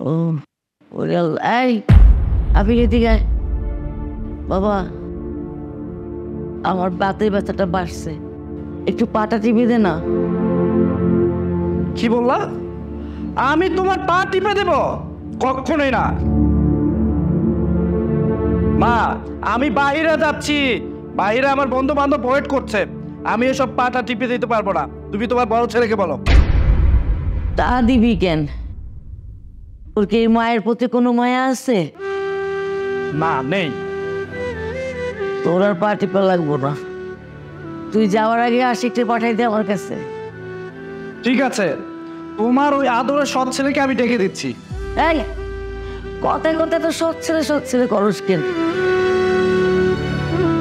ও ওরে আল্লাহ, এই আপনি এদিকে আয়। বাবা, আমার বাতের ব্যথাটা বাড়ছে, একটু পাটা টিপে দে না। কি বললা? আমি তোমার পা টিপে দেব? কখনোই না মা। আমি বাইরে যাচ্ছি, বাইরে আমার বন্ধু বান্ধব ওয়েট করছে। আমি এসব পাটা টিপে দিতে পারবো না। তুমি তোমার বড় ছেলেকে বলো। তা দিবি কেন? তোর কি এই মায়ের প্রতি কোনো মায়া আছে? না, নেই। তোর আর পা টিপা লাগবো না, তুই যাওয়ার আগে আশিকটা পাঠাই দে আমার কাছে। ঠিক আছে, তোমার ওই আদরের সৎ ছেলেকে আমি ডেকে দিচ্ছি। এই কথায় কথায় তো সৎ ছেলে করস কেন?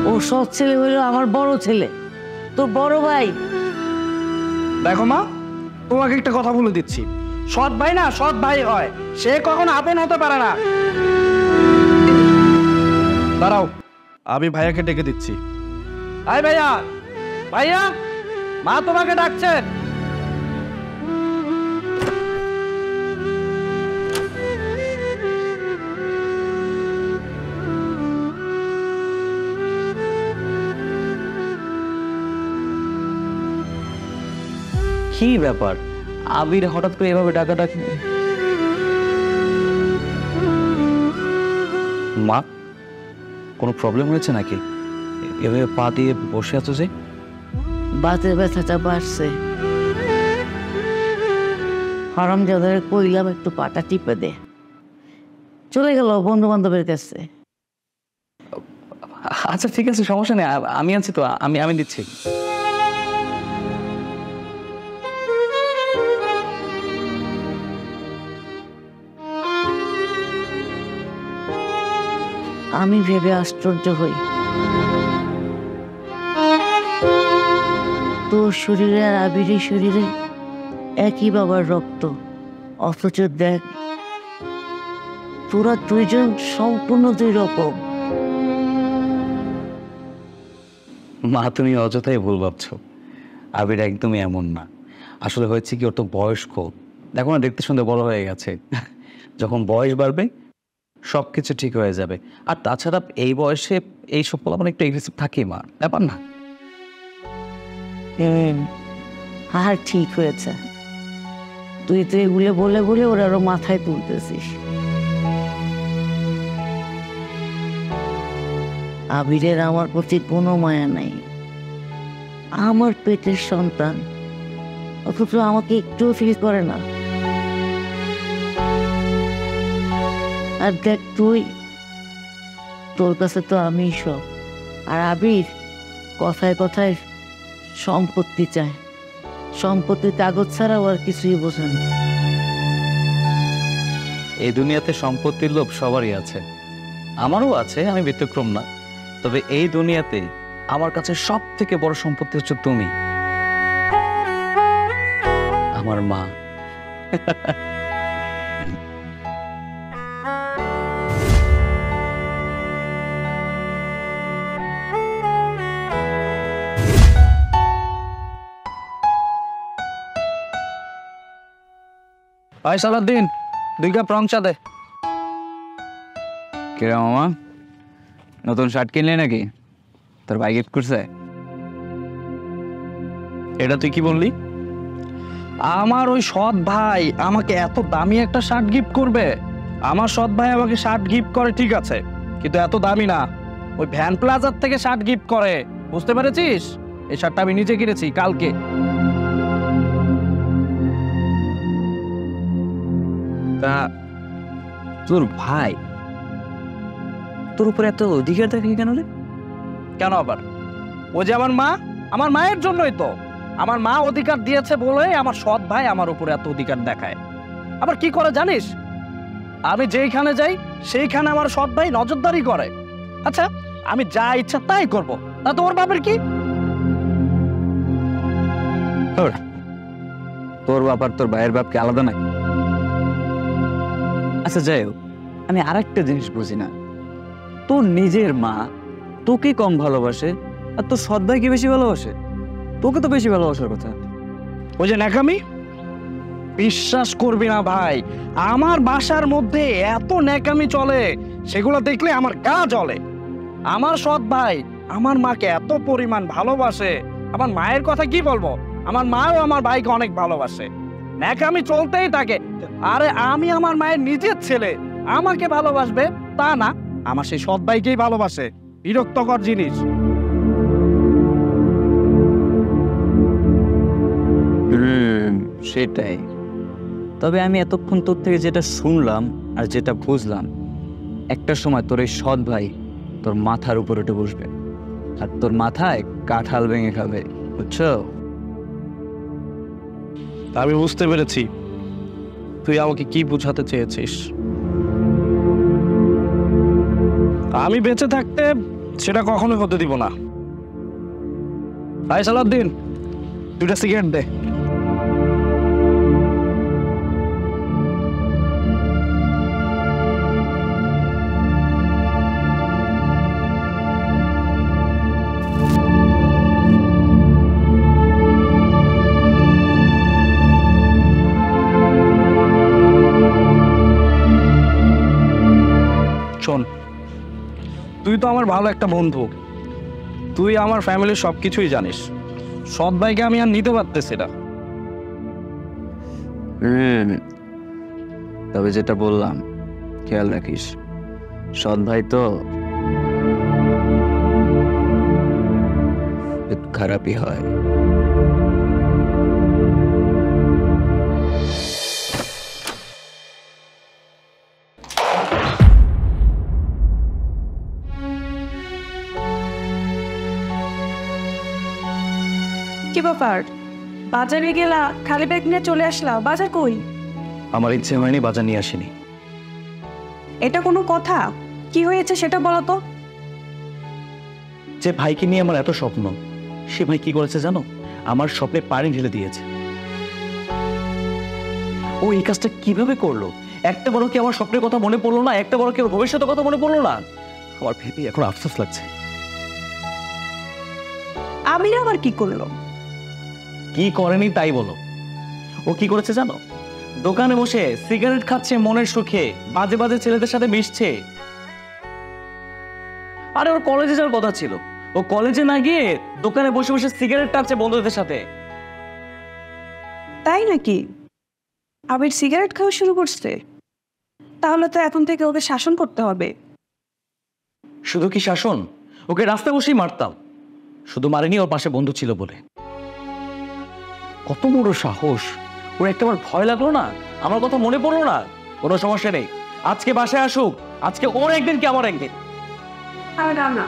ও সৎ ছেলে হইল আমার বড় ছেলে, তোর বড় ভাই। দেখো মা, তোমাকে একটা কথা বলে দিচ্ছি, সৎ ভাই না সৎ ভাই হয়, সে কখনো আপন হতে পারে না। দাঁড়াও, আমি ভাইয়াকে ডেকে দিচ্ছি। আই ভাইয়া, ভাইয়া, মা তোমাকে ডাকছে। কি ব্যাপার, আবির হঠাৎ করে এভাবে ডাকাডাকি? মা, কোনো প্রবলেম হয়েছে নাকি? এভাবে পা দিয়ে বসে আছো যে? বাতের ব্যথাটা বাড়ছে, হারামজাদারে কইলাম একটু পাটা টিপে দে, চলে গেল বন্ধু বান্ধবের কাছে। আচ্ছা ঠিক আছে, সমস্যা নেই, আমি আছি তো, আমি দিচ্ছি। আমি ভেবে আশ্চর্য হই, তোর শরীরে আর আবিরের শরীরে একই বাবার রক্ত, অথচ দেখ তোরা দুইজন সম্পূর্ণ দুই রকম। মা, তুমি অযথাই ভুল ভাবছো, আবির একদমই এমন না। আসলে হয়েছে কি, ওর তো বয়স্ক, দেখো না, দেখতে শুনতে বড় হয়ে গেছে। যখন বয়স বাড়বে সবকিছু ঠিক হয়ে যাবে। আর তাছাড়া এই বয়সে এইসব পোলাপান একটু এগ্রেসিভ থাকেই, মা, ব্যাপার না। আর ঠিক হয়েছে, তুই তো এগুলো বলে বলে ওর আরো মাথায় তুলতেছিস। আবিরের আমার প্রতি কোনো মায়া নাই, আমার পেটের সন্তান, অথচ আমাকে একটুও ফিল করে না। আর দেখ তুই, তোর কাছে তো আমি সব, আর আবির কথায় কথায় সম্পত্তি চায়, সম্পত্তির কাগজ ছাড়াও আর কিছুই বোঝে না। এই দুনিয়াতে সম্পত্তির লোভ সবারই আছে, আমারও আছে, আমি ব্যতিক্রম না। তবে এই দুনিয়াতে আমার কাছে সব থেকে বড় সম্পত্তি হচ্ছে তুমি, আমার মা। ভাই সালাউদ্দিন, 2 কাপ রং চা দে। কিরে মামা, নতুন শার্ট কিনলি নাকি? তোর ভাই গিফট করছে? এটা তুই কি বললি? আমার ওই সৎ ভাই আমাকে এত দামি একটা শার্ট গিফট করবে? আমার সৎ ভাই আমাকে শার্ট গিফট করে ঠিক আছে, কিন্তু এত দামি না। ওই ভ্যান প্লাজার থেকে শার্ট গিফট করে, বুঝতে পেরেছিস? এই শার্টটা আমি নিজে কিনেছি কালকে। তা তোর ভাই তোর উপরে এত অধিকার দেখে কেন রে? কেন আবার? ও যে আমার মা, আমার মায়ের জন্যই তো। আমার মা অধিকার দিয়েছে বলে আমার সৎ ভাই আমার উপরে এত অধিকার দেখায়। আবার কি করে জানিস? আমি যেইখানে যাই সেইখানে আমার সৎ ভাই নজরদারি করে। আচ্ছা, আমি যা ইচ্ছা তাই করব, তা তোর বাপের কি? তোর বাপ আর তোর ভাইয়ের বাপ কি আলাদা নাকি? আচ্ছা যাই হোক, আমি আরেকটা জিনিস বুঝি না, তোর নিজের মা তোকে কম ভালোবাসে আর তোর সৎ ভাইকে বেশি ভালোবাসে? তোকে তো বেশি ভালোবাসার কথা। ওই যে ন্যাকামি, বিশ্বাস করবি না ভাই, আমার বাসার মধ্যে এত ন্যাকামি চলে, সেগুলো দেখলে আমার গা জ্বলে। আমার সৎ ভাই আমার মাকে এত পরিমাণ ভালোবাসে, আমার মায়ের কথা কি বলবো, আমার মাও আমার ভাইকে অনেক ভালোবাসে। ন্যাকামি চলতেই থাকে। আরে আমি আমার মায়ের নিজের ছেলে, আমাকে ভালোবাসবে তা না, আমার সেই সৎ ভাইকেই ভালোবাসে। বিরক্তকর জিনিস। সেটাই। তবে আমি এতক্ষণ তোর থেকে যেটা শুনলাম আর যেটা বুঝলাম, একটা সময় তোর এই সৎ ভাই তোর মাথার উপর উঠে বসবে আর তোর মাথায় কাঁঠাল ভেঙে খাবে, বুঝছো? আমি বুঝতে পেরেছি তুই আমাকে কি বোঝাতে চেয়েছিস। আমি বেঁচে থাকতে সেটা কখনোই হতে দিব না। ভাই সালাউদ্দিন, 2টা সিগারেট দে। শোন, তুই তো আমার ভালো একটা বন্ধু, তুই আমার ফ্যামিলির সবকিছুই জানিস। সৎ ভাইকে আমি আর নিতে পারতেছি না। তবে যেটা বললাম খেয়াল রাখিস, সৎ ভাই তো খারাপই হয়। কি ব্যাপার, বাজারে গেলা খালি ব্যাগ নিয়ে চলে আসলা? বাজার কই? আমার ইচ্ছে হয়নি, বাজার নিয়ে আসিনি। এটা কোনো কথা? কি হয়েছে সেটা বলো তো। যে ভাইকে নিয়ে আমার এত স্বপ্ন, সে ভাই কি করেছে জানো? আমার স্বপ্নে পানি ঢেলে দিয়েছে। ও এই কাজটা কিভাবে করলো? একটা বড় কি আমার স্বপ্নের কথা মনে পড়লো না? একটা বড় কি ওর ভবিষ্যতের কথা মনে পড়লো না? আমার ভেবে এখন আফসোস লাগছে। আমির আবার কি করলো? কি করেনি তাই বলো। ও কি করেছে জানো? দোকানে বসে সিগারেট খাচ্ছে মনের সুখে, বাজে বাজে ছেলেদের সাথে মিশছে। আরে ওর কলেজে যাওয়ার কথা ছিল, ও কলেজে না গিয়ে দোকানে বসে বসে সিগারেট টানছে বন্ধুদের সাথে। তাই নাকি? আবির সিগারেট খাওয়া শুরু করছে? তাহলে তো এখন থেকে ওকে শাসন করতে হবে। শুধু কি শাসন, ওকে রাস্তায় বসেই মারতাম। শুধু মারিনি, ওর পাশে বন্ধু ছিল বলে। কত বড় সাহস ওর! একটাবার ভয় লাগলো না? আমার কথা মনে পড়লো না? কোনো সমস্যা নেই, আজকে বাসায় আসুক, আজকে ওর একদিন কি আমার একদিন। আর না,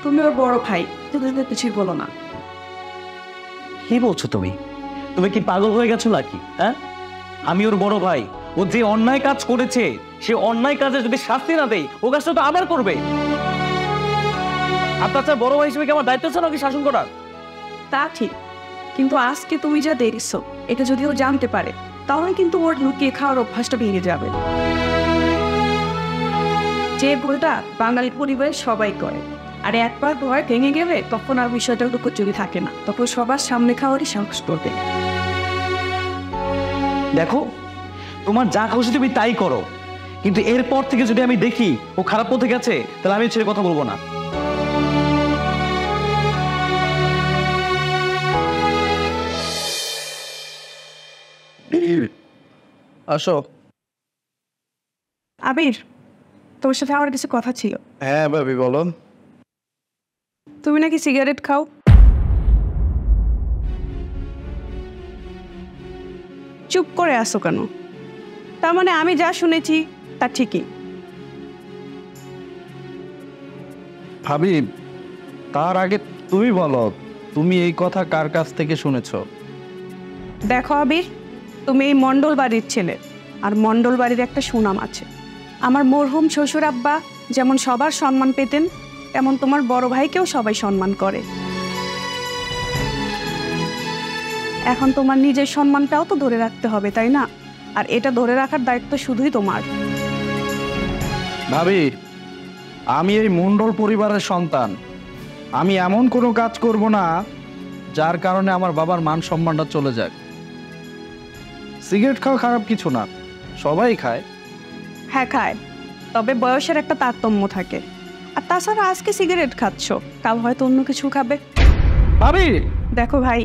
তুমি ওর বড় ভাই, তুমি কিছুই বলো না। কি বলছো তুমি? তুমি কি পাগল হয়ে গেছো নাকি? হ্যাঁ, আমি ওর বড় ভাই। ও যে অন্যায় কাজ করেছে, সে অন্যায় কাজে যদি শাস্তি না দেয়, ও কাজটা তো আবার করবে। আর তাছাড়া বড় ভাই হিসেবে কি আমার দায়িত্ব ছিল নাকি শাসন করার? তা ঠিক, কিন্তু আজকে তুমি যা দেখছো, এটা যদি ও জানতে পারে, তাহলে কিন্তু ওর লুকিয়ে খাওয়ার অভ্যাসটা ভেঙে যাবে। যে ভুলটা বাঙালি পরিবারে সবাই করে, আর একবার ভয় ভেঙে গেলে তখন আর বিষয়টা লুকোচুরি থাকে না, তখন সবার সামনে খাওয়ারই সাহস করবে। দেখো, তোমার যা খুশি তুমি তাই করো, কিন্তু এরপর থেকে যদি আমি দেখি ও খারাপ পথে গেছে, তাহলে আমি ছেড়ে কথা বলবো না। আসো। আবির, তোমার সাথে আমার কিছু কথা ছিল। হ্যাঁ ভাবি, বলো। তুমি নাকি সিগারেট খাও? চুপ করে আসো কেন? তার মানে আমি যা শুনেছি তা ঠিকই? ভাবি, তার আগে তুমি বলো, তুমি এই কথা কার কাছ থেকে শুনেছো? দেখো আবির, তুমি এই মণ্ডল বাড়ির ছেলে, আর মণ্ডল বাড়ির একটা সুনাম আছে। আমার মরহুম শ্বশুর আব্বা যেমন সবার সম্মান পেতেন, তেমন তোমার বড় ভাইকেও সবাই সম্মান করে। এখন তোমার নিজের সম্মানটাও তো ধরে রাখতে হবে, তাই না? আর এটা ধরে রাখার দায়িত্ব শুধুই তোমার। ভাবি, আমি এই মণ্ডল পরিবারের সন্তান। আমি এমন কোনো কাজ করব না যার কারণে আমার বাবার মান সম্মানটা চলে যাক। সিগারেট খাওয়া খারাপ কিছু না, সবাই খায়। হ্যাঁ খায়, তবে বয়সের একটা তারতম্য থাকে। আর তাছাড়া আজকে সিগারেট খাচ্ছ, কাল হয়তো অন্য কিছু খাবে। ভাবি, দেখো ভাই,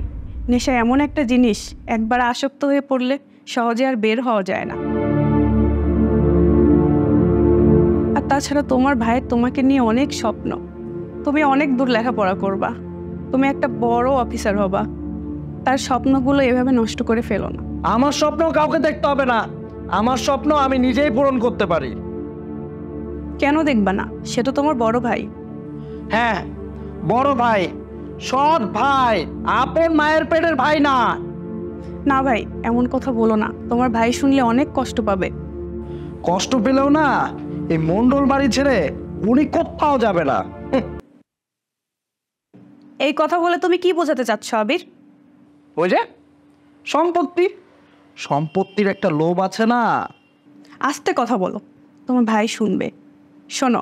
নেশা এমন একটা জিনিস, একবার আসক্ত হয়ে পড়লে সহজে আর বের হওয়া যায় না। আর তাছাড়া তোমার ভাইয়ের তোমাকে নিয়ে অনেক স্বপ্ন, তুমি অনেক দূর লেখাপড়া করবা, তুমি একটা বড় অফিসার হবা। তার স্বপ্নগুলো এভাবে নষ্ট করে ফেলো না। আমার স্বপ্ন কাউকে দেখতে হবে না, আমার স্বপ্ন আমি নিজেই পূরণ করতে পারি। কেন দেখবা না? সে তো তোমার বড় ভাই। হ্যাঁ, বড় ভাই, সৎ ভাই, আপন মায়ের পেটের ভাই না। না ভাই, এমন কথা বলো না, তোমার ভাই শুনলে অনেক কষ্ট পাবে। কষ্ট পেলেও না, এই মন্ডল বাড়ি ছেড়ে উনি কোথাও যাবে না। এই কথা বলে তুমি কি বোঝাতে চাচ্ছ আবির? ওই যে সম্পত্তি, সম্পত্তির একটা লোভ আছে না। আস্তে কথা বলো, তোমার ভাই শুনবে। শোনো,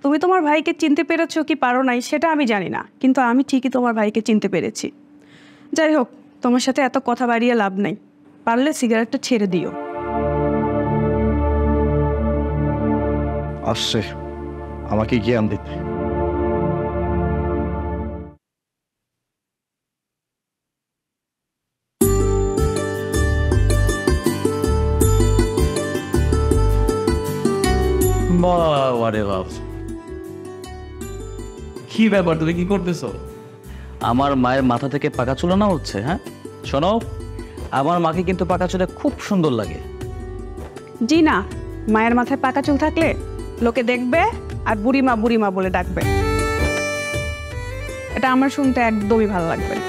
তুমি তোমার ভাইকে চিনতে পেরেছো কি পারো নাই সেটা আমি জানি না, কিন্তু আমি ঠিকই তোমার ভাইকে চিনতে পেরেছি। যাই হোক, তোমার সাথে এত কথা বাড়িয়ে লাভ নাই, পারলে সিগারেটটা ছেড়ে দিও। আসছে আমাকে জ্ঞান দিতে। বাবারে বাপ, কি ব্যাপার, তুমি কি করতেছো? আমার মায়ের মাথা থেকে পাকা চুল না হচ্ছে। হ্যাঁ শোনো, আমার মাকে কিন্তু পাকা চুলে খুব সুন্দর লাগে। জি না, মায়ের মাথায় পাকা চুল থাকলে লোকে দেখবে আর বুড়িমা বুড়িমা বলে ডাকবে। এটা আমার শুনতে একদমই ভালো লাগবে না।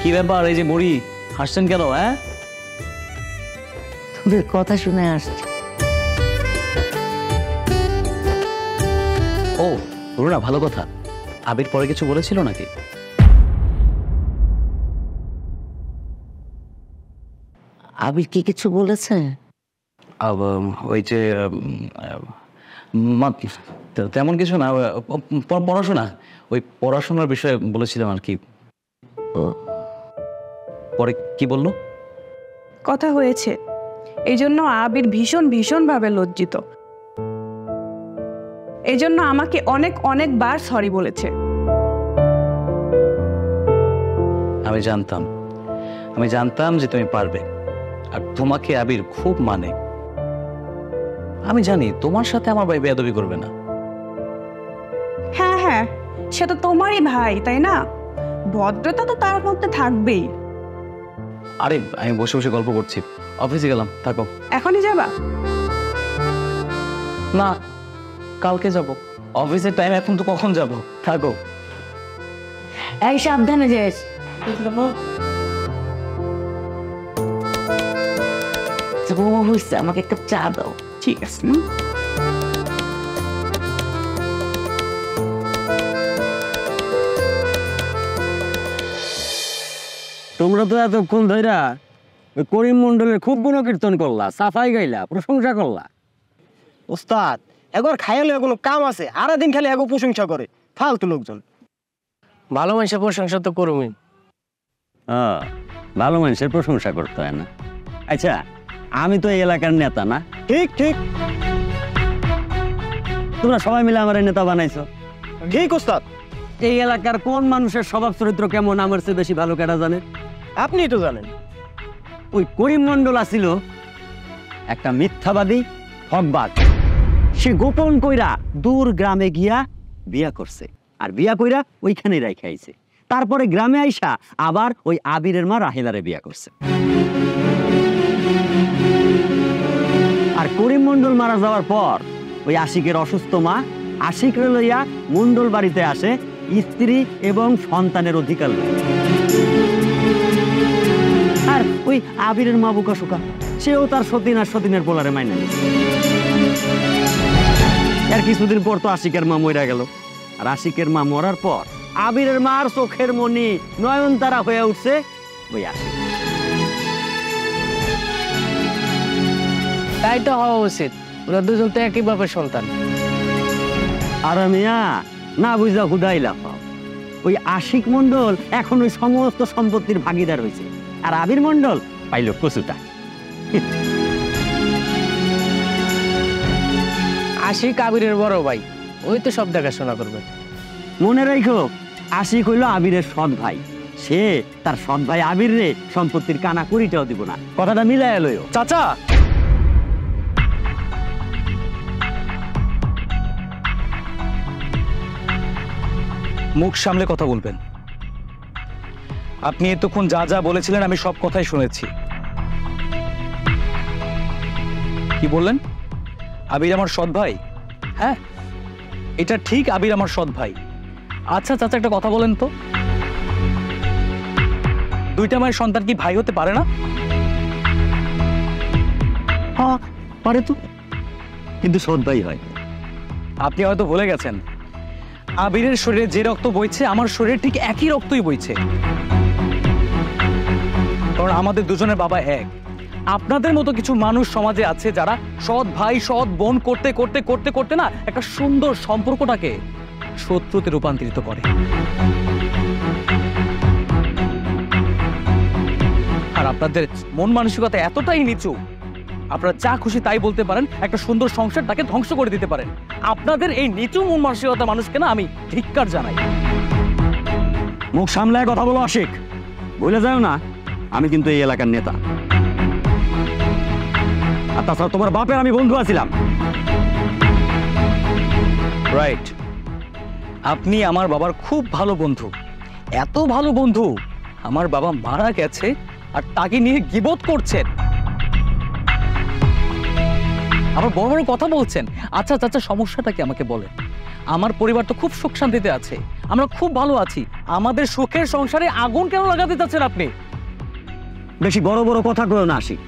কি ব্যাপার, এই যে বুড়ি হাসছেন কেন? হ্যাঁ, তোদের কথা শুনে আসছি। ও রুনা, ভালো কথা। আবির পরে কিছু বলেছিল নাকি? আবির কি কিছু বলেছে? ওই যে তেমন কিছু না, পড়াশোনা, ওই পড়াশোনার বিষয়ে বলেছিলাম আর কি। ও, পরে কি বললো? কথা হয়েছে, এই জন্য আবির ভীষণ ভীষণভাবে লজ্জিত। এই জন্য আমাকে অনেক অনেকবার সরি বলেছে। আমি জানতাম যে তুমি পারবে, আর তোমাকে আবির খুব মানে। আমি জানি তোমার সাথে আমার ভাই বেয়াদবি করবে না। হ্যাঁ হ্যাঁ, সে তো তোমারই ভাই, তাই না? ভদ্রতা তো তার মধ্যে থাকবেই। আরে আমি বসে বসে গল্প করছি, অফিসে গেলাম, থাকো। এখনই যাবা? না, কালকে যাব। অফিসের টাইম এখন তো কখন যাব, থাকো। এই সাবধানে যাস। আমাকে একটা চা দাও। ঠিক আছে। তোমরা তো এতক্ষণ ধইরা ওই করিম মন্ডলের খুব গুণকীর্তন করলা, সাফাই গাইলা, প্রশংসা করলা। ওস্তাদ, একবার খাইলে কোনো কাম আছে, আরা দিন খালি এগো প্রশংসা করে, ফালতু লোকজন। ভালো মানুষের প্রশংসা তো করুমি। ভালো মানুষের প্রশংসা করতে হয় না। আচ্ছা, আমি তো এই এলাকার নেতা না? ঠিক ঠিক তোমরা সবাই মিলে আমার নেতা বানাইছো। ঠিক ওস্তাদ। এই এলাকার কোন মানুষের স্বভাব চরিত্র কেমন আমার চেয়ে বেশি ভালো কেটা জানে? আপনি তো জানেন। ওই করিম মন্ডল আছিল একটা মিথ্যাবাদী, ঠকবাজ। সে গোপন কইরা দূর গ্রামে গিয়া বিয়া করছে, আর বিয়া কইরা ওইখানে রাইখাইছে। তারপরে গ্রামে আইসা আবার ওই আবিরের মা রাহেলারে বিয়া করছে। আর করিম মন্ডল মারা যাওয়ার পর ওই আশিকের অসুস্থ মা আশিকরে লইয়া মন্ডল বাড়িতে আসে স্ত্রী এবং সন্তানের অধিকার লইয়া। আর ওই আবিরের মা বুকা সুকা, সেও তার সতীন আর সতীনের পোলারে মাইনা নিয়েছে। আর কিছুদিন পর তো আশিকের মা মইরা গেল। আর আশিকের মা মরার পর আবিরের মার চোখের মনি নয়নতারা হয়ে উঠছে ওই আশিক। তাই তো হওয়া উচিত, ওরা দুজন তো একই বাপের সন্তান। আর মিয়া না বুঝা হুদাই লাফাও। ওই আশিক মন্ডল এখন ওই সমস্ত সম্পত্তির ভাগিদার হয়েছে, আর আবির মন্ডল পাইল কচুটা। আশিক আবিরের বড় ভাই, ওই তো সব দেখাশোনা করবে। মনে রাখো, আশিক হইল আবিরের সৎ ভাই, সে তার সৎ ভাই আবির রে সম্পত্তির কানা করিটাও দিব না। কথাটা মিলাই লইও। চাচা, মুখ সামলে কথা বলবেন। আপনি এতক্ষণ যা যা বলেছিলেন আমি সব কথাই শুনেছি। কি বললেন? আবির আমার সৎ ভাই? হ্যাঁ, এটা ঠিক, আবির আমার সৎ ভাই। আচ্ছা চাচা, একটা কথা বলেন তো, দুইটা মায়ের সন্তান কি ভাই হতে পারে না? হ্যাঁ পারে তো, কিন্তু সৎ ভাই হয়। আপনি হয়তো ভুলে গেছেন, আবিরের শরীরে যে রক্ত বইছে আমার শরীরে ঠিক একই রক্তই বইছে, কারণ আমাদের দুজনের বাবা এক। আপনাদের মতো কিছু মানুষ সমাজে আছে যারা সৎ ভাই সৎ বোন করতে করতে করতে করতে না একটা সুন্দর সম্পর্কটাকে শত্রুতে রূপান্তরিত করে। আর আপনাদের মন মানসিকতা এতটাই নিচু, আপনারা যা খুশি তাই বলতে পারেন, একটা সুন্দর সংসারটাকে ধ্বংস করে দিতে পারেন। আপনাদের এই নিচু মন মানসিকতা মানুষকে না আমি ধিক্কার জানাই। মুখ সামলায় কথা বলো আশিক, বলে যাও না আমি কিন্তু এই এলাকার নেতা। আর তাছাড়া তোমার বাপের আমি বন্ধু আছিলাম। রাইট, আপনি আমার বাবার খুব ভালো বন্ধু, এত ভালো বন্ধু আমার বাবা মারা গেছে আর তাকে নিয়ে গীবত করছেন, আবার বড় বড় কথা বলছেন। আচ্ছা চাচা, সমস্যাটা কি আমাকে বলেন? আমার পরিবার তো খুব সুখ শান্তিতে আছে, আমরা খুব ভালো আছি, আমাদের সুখের সংসারে আগুন কেন লাগাতে চাচ্ছেন আপনি? বেশি বড় বড় কথা কইও না আশিক।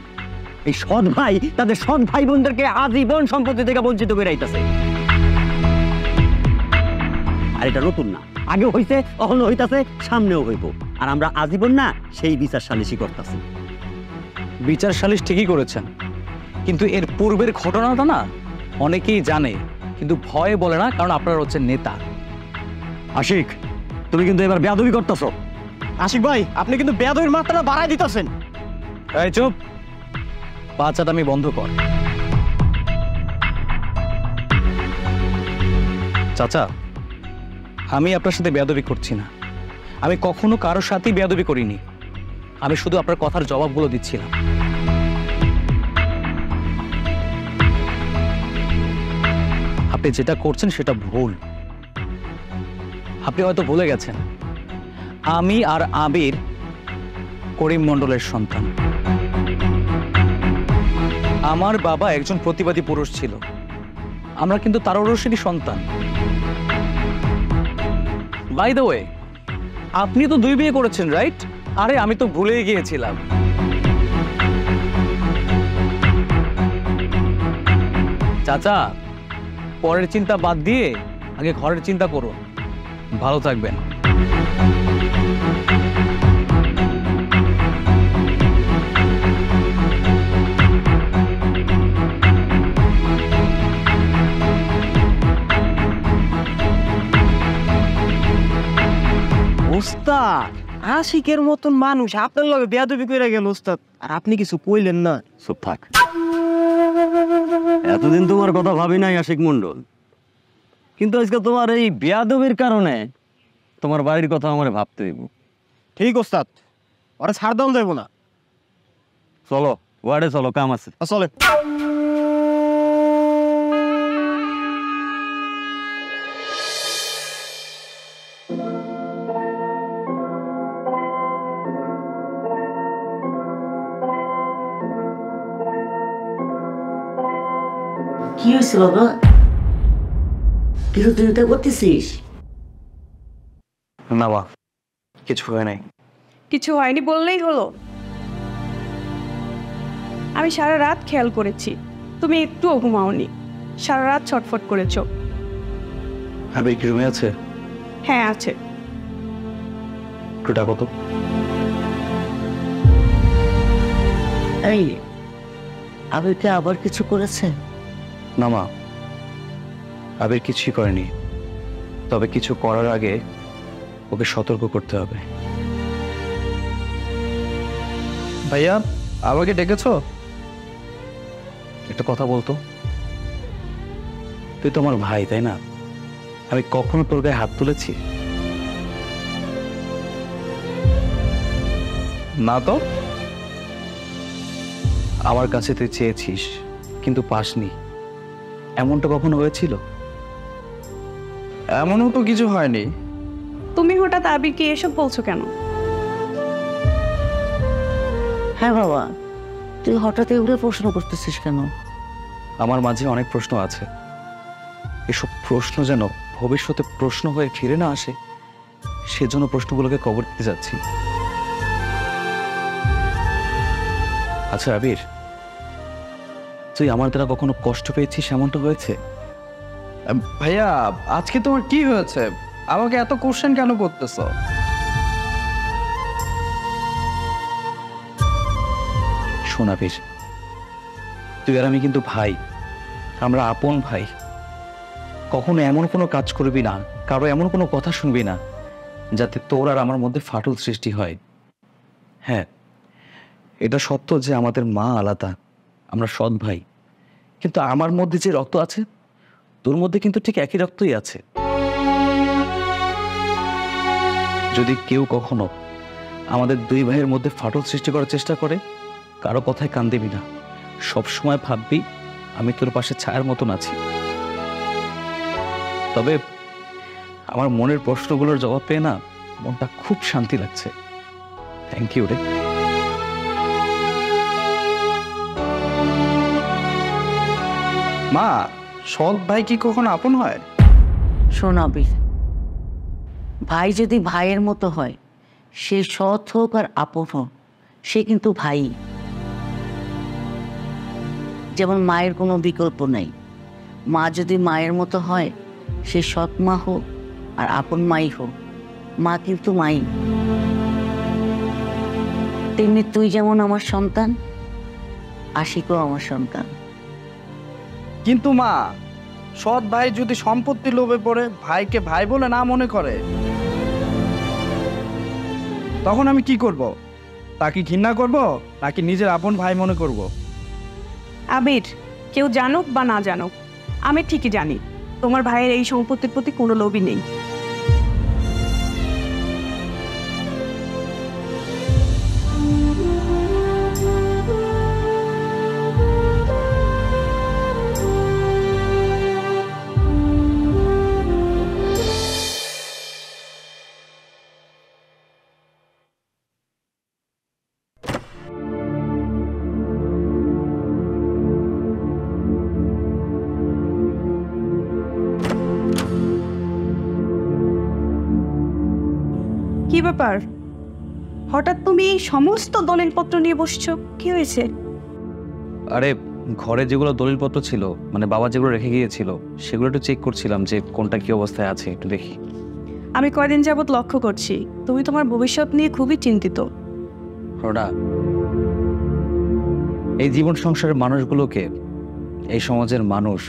এই সৎ ভাই তাদের সৎ ভাই বোনদেরকে আজীবন সম্পত্তি থেকে বঞ্চিত করে আইতাছে। আর এটা নতুন না, আগেও হইছে, এখনো হইতাছে, সামনেও হইব। আর আমরা আজীবন না সেই বিচার সালিশি করতেছি। বিচার সালিশ ঠিকই করেছেন, কিন্তু এর পূর্বের ঘটনাটা না অনেকেই জানে, কিন্তু ভয়ে বলে না, কারণ আপনারা হচ্ছেন নেতা। আশিক, তুমি কিন্তু এবার বেয়াদবি করতেছো। আশিক ভাই, আপনি কিন্তু বেয়াদবির মাত্রাটা বাড়ায় দিতেছেন। এই চুপ, বাচ্চাটা আমি বন্ধ কর। চাচা, আমি আপনার সাথে বেয়াদবি করছি না, আমি কখনো কারোর সাথেই বেয়াদবি করিনি, আমি শুধু আপনার কথার জবাবগুলো দিচ্ছিলাম। আপনি যেটা করছেন সেটা ভুল। আপনি হয়তো ভুলে গেছেন, আমি আর আবির করিম মণ্ডলের সন্তান। আমার বাবা একজন প্রতিবাদী পুরুষ ছিল, আমরা কিন্তু তার ওরসেরই সন্তান। বাই দ্য ওয়ে, আপনি তো 2 বিয়ে করেছেন, রাইট? আরে আমি তো ভুলেই গিয়েছিলাম। চাচা, পরের চিন্তা বাদ দিয়ে আগে ঘরের চিন্তা করুন। ভালো থাকবেন। ওস্তাদ, আশিকের মতন মানুষ আপনার লগে বেয়াদবি করে গেল ওস্তাদ, আর আপনি কিছু কইলেন না। চুপ থাক। এতদিন তোমার কথা ভাবি নাই আশিক মন্ডল, কিন্তু আজকে তোমার এই বেয়াদবির কারণে তোমার বাড়ির কথা আমার ভাবতে হইব। ঠিক ওস্তাদ, ওরা ছাড় দাম যাইব না। চলো ওয়ার্ডে চলো, কাম আছে। চলে। কি হয়েছে বাবা? বিরোধিতা করতেছিস? না বা, কিছু হয় নাই। কিছু হয়নি বললেই হলো? আমি সারা রাত খেয়াল করেছি, তুমি একটুও ঘুমাওনি, সারা রাত ছটফট করেছো। আবির কি রুমে আছে? হ্যাঁ আছে। একটু ডাকো তো। এই আবিরকে আবার কিছু করেছে? না মা, আবির কিছুই করেনি, তবে কিছু করার আগে ওকে সতর্ক করতে হবে। ভাইয়া আমাকে ডেকেছো? একটা কথা বলতো, তুই তো আমার ভাই তাই না? আমি কখনো তোর গায়ে হাত তুলেছি? না তো। আমার কাছে তুই চেয়েছিস কিন্তু পাসনি, এমনটা কখনো হয়েছিল? এমনও তো কিছু হয়নি। তুমি হঠাৎ আবিরকে এসব বলছো কেন? হ্যাঁ বাবা, তুই হঠাৎ এগুলো প্রশ্ন করতেছিস কেন? আমার মাঝে অনেক প্রশ্ন আছে, এসব প্রশ্ন যেন ভবিষ্যতে প্রশ্ন হয়ে ফিরে না আসে, সেজন্য প্রশ্নগুলোকে কবর দিতে যাচ্ছি। আচ্ছা আবির, তুই আমার দ্বারা কখনো কষ্ট পেয়েছিস এমনটা হয়েছে? ভাইয়া আজকে তোমার কি হয়েছে? আমাকে এত কোশ্চেন কেন করতেছো? শোন আবির, তুই আর আমি কিন্তু ভাই, আমরা আপন ভাই। কখনো এমন কোনো কাজ করবি না, কারো এমন কোনো কথা শুনবি না যাতে তোর আর আমার মধ্যে ফাটল সৃষ্টি হয়। হ্যাঁ, এটা সত্য যে আমাদের মা আলাদা, আমরা সৎ ভাই, কিন্তু আমার মধ্যে যে রক্ত আছে তোর মধ্যে কিন্তু ঠিক একই রক্তই আছে। যদি কেউ কখনো আমাদের দুই ভাইয়ের মধ্যে ফাটল সৃষ্টি করার চেষ্টা করে, কারো কথায় কান দিবি না, সবসময় ভাববি আমি তোর পাশে ছায়ার মতন আছি। তবে আমার মনের প্রশ্নগুলোর জবাব পেয়ে না মনটা খুব শান্তি লাগছে। থ্যাংক ইউ রে। মা, সৎ ভাই কি কখনো আপন হয়? শোন আবির, ভাই যদি ভাইয়ের মতো হয়, সে সৎ হোক আর আপন হোক, সে কিন্তু ভাই। যেমন মায়ের কোনো বিকল্প নেই, মা যদি মায়ের মতো হয়, সে সৎ মা হোক আর আপন মাই হোক, মা কিন্তু মাই। তেমনি তুই যেমন আমার সন্তান, আশিকও আমার সন্তান। কিন্তু মা, সৎ ভাই যদি সম্পত্তি লোভে পড়ে ভাইকে ভাই বলে না মনে করে, তখন আমি কি করব? তাকে ঘৃণা করব নাকি নিজের আপন ভাই মনে করব? আবির, কেউ জানুক বা না জানুক, আমি ঠিকই জানি তোমার ভাইয়ের এই সম্পত্তির প্রতি কোনো লোভই নেই। কি ব্যাপার, হঠাৎ তুমি এই সমস্ত দলিলপত্র নিয়ে বসছো, কি হয়েছে? আরে ঘরে যেগুলো দলিলপত্র ছিল, মানে বাবা যেগুলো রেখে গিয়েছিল, সেগুলো একটু চেক করছিলাম যে কোনটা কি অবস্থায় আছে, একটু দেখি। আমি কয়দিন যাবত লক্ষ্য করছি তুমি তোমার ভবিষ্যৎ নিয়ে খুবই চিন্তিত। রোনা, এই জীবন সংসারের মানুষগুলোকে এই সমাজের মানুষ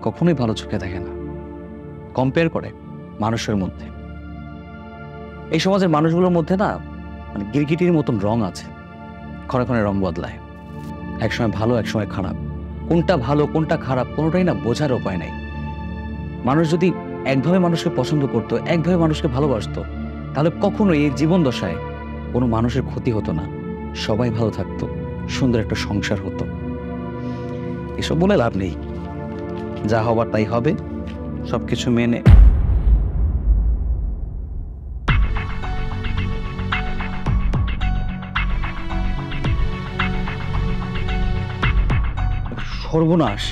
কখনোই ভালো চোখে দেখে না, কম্পেয়ার করে মানুষের মধ্যে। এই সমাজের মানুষগুলোর মধ্যে না মানে গিরগিটির মতন রং আছে, ক্ষণে ক্ষণে রং বদলায়, একসময় ভালো একসময় খারাপ। কোনটা ভালো কোনটা খারাপ কোনোটাই না বোঝার উপায় নাই। মানুষ যদি একভাবে মানুষকে পছন্দ করতো, একভাবে মানুষকে ভালোবাসতো, তাহলে কখনো এই জীবন দশায় কোনো মানুষের ক্ষতি হতো না, সবাই ভালো থাকতো, সুন্দর একটা সংসার হতো। এসব বলে লাভ নেই, যা হবার তাই হবে, সবকিছু মেনে। সর্বনাশ,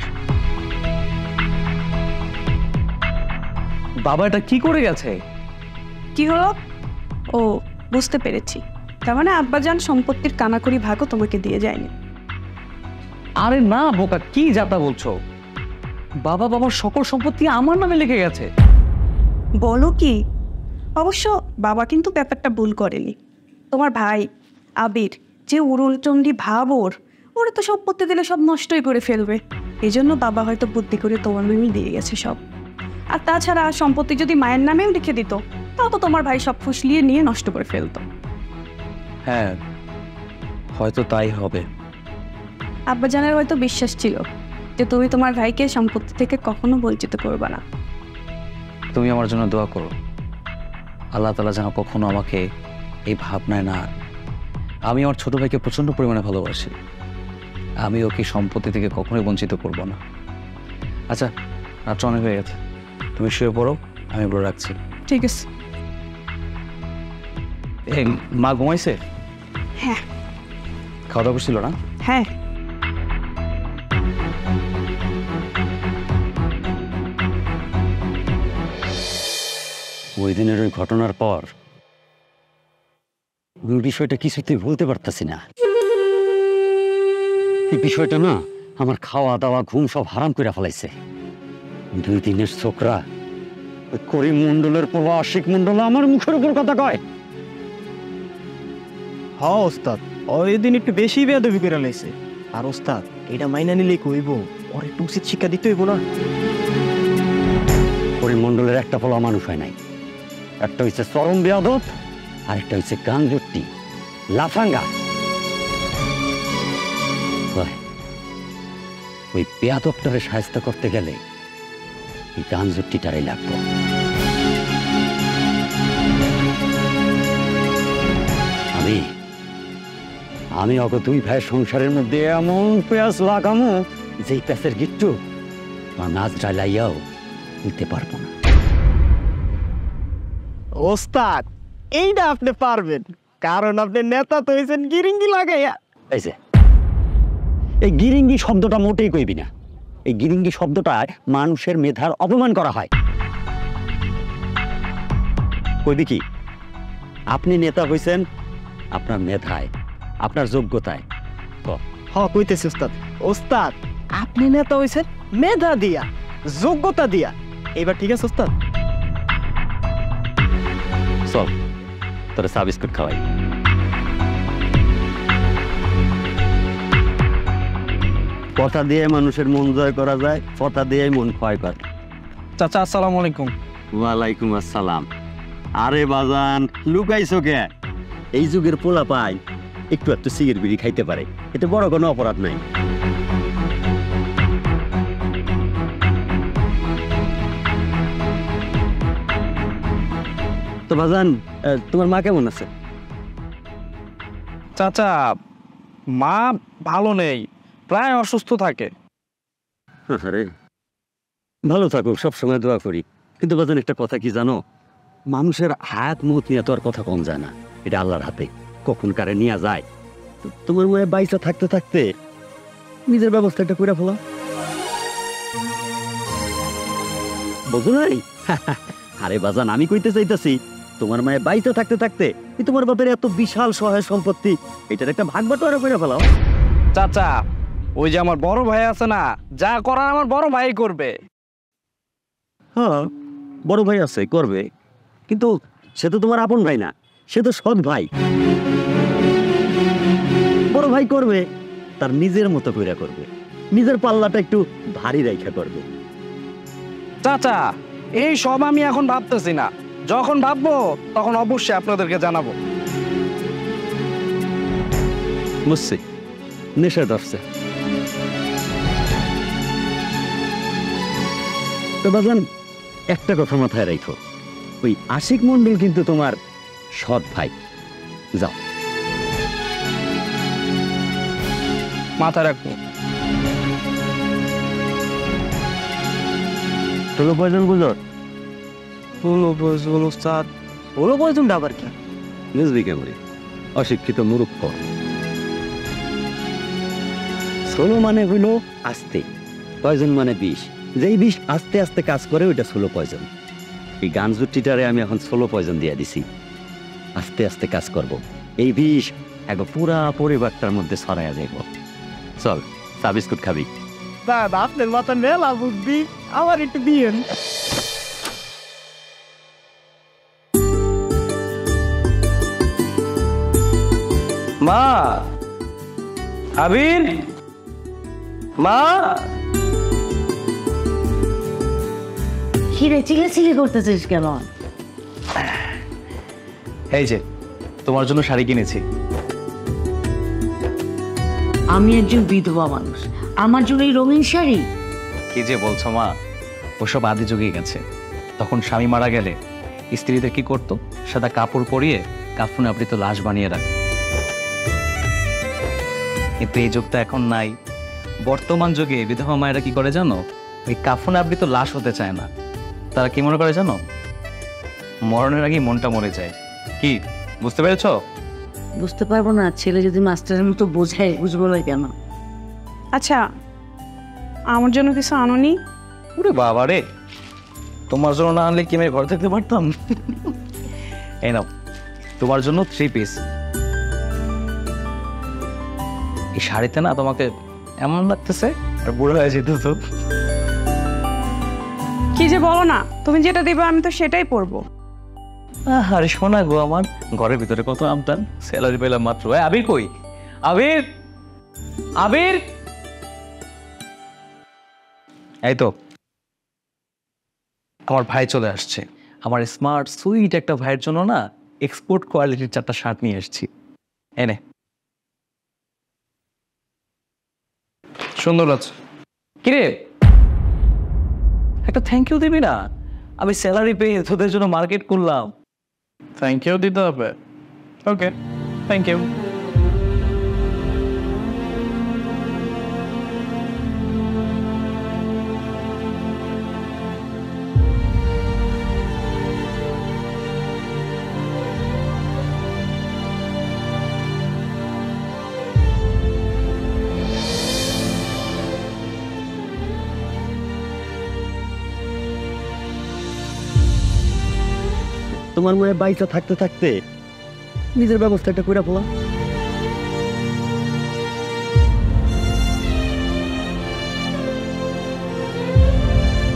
বাবা এটা কি করে গেছে? কি হলো? ও, বুঝতে পেরেছি, তার মানে আব্বাজান সম্পত্তির কানাকড়ি ভাগও তোমাকে দিয়ে যায়নি। আরে না বোকা, কি যাতা বলছো? বাবার সকল সম্পত্তি আমার নামে লিখে গেছে। বলো কি? অবশ্য বাবা কিন্তু ব্যাপারটা ভুল করেনি। তোমার ভাই আবির যে উড়ুলচণ্ডী ভাব, ওরা তো সম্পত্তি দিলে সব নষ্টই করে ফেলবে, এই জন্য বাবা হয়তো বুদ্ধি করে তোমার নামে দিয়ে গেছে সব। আর তাছাড়া সম্পত্তি যদি মায়ের নামেও লিখে দিত, তাও তো তোমার ভাই সব ফুসলিয়ে নিয়ে নষ্ট করে ফেলতো। হ্যাঁ, হয়তো তাই হবে। আব্বাজানের হয়তো বিশ্বাস ছিল যে তুমি তোমার ভাইকে সম্পত্তি থেকে কখনো বঞ্চিত করবে না। তুমি আমার জন্য দোয়া করো, আল্লাহ তাআলা যেন কখনো আমাকে এই ভাবনায় না। আমি আমার ছোট ভাইকে প্রচন্ড পরিমাণে ভালোবাসি, আমি ওকে সম্পত্তি থেকে কখনোই বঞ্চিত করব না। আচ্ছা, রাত্র অনেক হয়ে গেছে, তুমি শুয়ে পড়ো, আমি বলে রাখছি। ঠিক আছে। এই মা ঘুমাইছে? হ্যাঁ। খাওয়া দাওয়া করছিল না? হ্যাঁ। ওই দিনের ওই ঘটনার পর ওই বিষয়টা কিছুতেই ভুলতে পারতেছি না। এই বিষয়টা না আমার খাওয়া দাওয়া ঘুম সব হারাম করে ফেলাইছে। 2 দিনের ছোকরা ওই করিম মন্ডলের পোলা আশিক মন্ডল আমার মুখের উপর কথা কয়। হ্যাঁ ওস্তাদ, ওই দিন একটু বেশি বেয়াদবি করে লাইছে। আর ওস্তাদ, এটা মাইনা নিলে কইব, ওর একটু উচিত শিক্ষা দিতে হইব না? করিম মন্ডলের একটা পোলা মানুষ হয় নাই। একটা হচ্ছে চরম বেয়াদব, আর একটা হচ্ছে গাঞ্জুট্টি লাফাঙ্গা। ওই বেয়াদবটারে সাহায্য করতে গেলে এই গাঞ্জুট্টিটারে লাগবে। আমি অগ 2 ভাইয়ের সংসারের মধ্যে এমন পেঁয়াজ লাগামো যেই পেঁচের গিট্টু আমার নাচ ডালাইয়াও নিতে পারবো না। ওস্তাদ, এইটা আপনি পারবেন, কারণ আপনি নেতা তো হয়েছেন গিরিঙ্গি লাগাইয়া। এই যে এই গিরিঙ্গি শব্দটা মোটেই কইবি না। এই গিরিঙ্গি শব্দটায় মানুষের মেধার অপমান করা হয়। কইবি কি? আপনি নেতা হইছেন আপনার মেধায়, আপনার যোগ্যতায়। কইতেছি ওস্তাদ। ওস্তাদ, আপনি নেতা হইছেন মেধা দিয়া, যোগ্যতা দিয়া। এবার ঠিক আছে ওস্তাদ? চল তোরা চা বিস্কুট খাওয়াই। কথা দিয়ে মানুষের মন জয় করা যায়, কথা দিয়ে মন ক্ষয় করে। চাচা আসসালামু আলাইকুম। ওয়ালাইকুম আসসালাম। আরে বাজান, লুকাইছো কে? এই যুগের পোলা পাই একটু একটু সিগারেট বিড়ি খাইতে পারে, এতে বড় কোনো অপরাধ নাই। তো বাজান, তোমার মা কেমন আছে? চাচা, মা ভালো নেই, প্রায় অসুস্থ থাকে। আরে ভালো থাকুক, সবসময় দোয়া করি। কিন্তু বাজান একটা কথা কি জানো, মানুষের হায়াত মত নিয়ে তো আর কথা কম যায় না, এটা আল্লাহর হাতে, কখন কারে নিয়ে যায়। তোমার মায়ের বাইসা থাকতে থাকতে নিজের ব্যবস্থাটা করে ফেলা, বুঝো নাই? আরে বাজান, আমি কইতে চাইতেছি তোমার মায়ের বাইসা থাকতে থাকতে তোমার বাপের এত বিশাল সহায় সম্পত্তি, এটার একটা ভাগ বাটোয়ারা করে ফেলাও। চাচা, ওই যে আমার বড় ভাই আছে না, যা করার আমার বড় ভাই করবে। হ্যাঁ, বড় ভাই আছে, করবে, কিন্তু সে তো তোমার আপন ভাই না, সে তো সৎ ভাই। বড় ভাই করবে তার নিজের মতো কইরা করবে, নিজের পাল্লাটা একটু ভারী রাইখা করবে। চাচা, এই সব আমি এখন ভাবতেছি না, যখন ভাববো তখন অবশ্যই আপনাদেরকে জানাবো। বুঝছি, নেশা ধরছে। তো বাজান, একটা কথা মাথায় রাখো, ওই আশিক মন্ডল কিন্তু তোমার সৎ ভাই। যাও, মাথায় রাখবো। তোকে পয়জন বুঝো? হলো বয়জন ওস্তাদ, হলো বয়জনটা আবার কি? বুঝবি কেমন? অশিক্ষিত মূর্খ। ষোলো মানে হইল আস্তে, পয়জন মানে বিষ। যেই বিষ আস্তে আস্তে কাজ করে ওইটা ষোলো পয়জন। এই গাঞ্জুটিটারে আমি এখন ষোলো পয়জন দিয়ে দিছি, আস্তে আস্তে কাজ করব। এই বিষ এক পুরা পরিবারটার মধ্যে ছড়াইয়া যাইব। চল, চা বিস্কুট খাবি? দাদা, আপনার মাথা মেলা বুদ্ধি, আমার একটু দিয়েন। মা, আবির, মা। কিরে চিলে চিলি করতেছিস কেন? এই যে তোমার জন্য শাড়ি কিনেছি। আমি একজন বিধবা মানুষ, আমার জন্য এই রঙিন শাড়ি? কি যে বলছো মা, ওসব আদি যুগে গেছে। তখন স্বামী মারা গেলে স্ত্রীদের কি করতো, সাদা কাপড় পরিয়ে কাফনে আবৃত লাশ বানিয়ে রাখত। কিন্তু এই যুগটা এখন নাই। বর্তমান যুগে বিধবা মায়েরা কি করে জানো, ওই কাফনে আবৃত লাশ হতে চায় না। তারা কি মনে করে জানো, মরণের আগে মনটা মরে যায়। কি বুঝতে পেরেছো? বুঝতে পারবো না, ছেলে যদি মাস্টারের মতো বোঝায় বুঝবো না কেন? আচ্ছা, আমার জন্য কিছু আনোনি? ওরে বাবা রে, তোমার জন্য না আনলে কি আমি ঘরে থাকতে পারতাম? এই নাও তোমার জন্য 3 পিস। এই শাড়িতে না তোমাকে এমন লাগতেছে আর বুড়ো হয়ে যেতেছো। কি যে বলো না, তুমি যেটা দেবে আমি তো সেটাই পরবো। আরে শোনা গো, আমার ঘরের ভিতরে কত আমদান, স্যালারি পেলাম মাত্র। আবির কই? আবির, আবির, এই তো আমার ভাই চলে আসছে। আমার স্মার্ট সুইট একটা ভাইয়ের জন্য না এক্সপোর্ট কোয়ালিটির 4টা শার্ট নিয়ে এসেছি। এনে সুন্দর আছে। কিরে, একটা থ্যাংক ইউ দিবি না? আমি স্যালারি পেয়ে তোদের জন্য মার্কেট করলাম। থ্যাংক ইউ দিতে হবে? ওকে, থ্যাংক ইউ। তোমার মনে বাইচা থাকতে থাকতে নিজের ব্যবস্থা একটা করে ফেলা।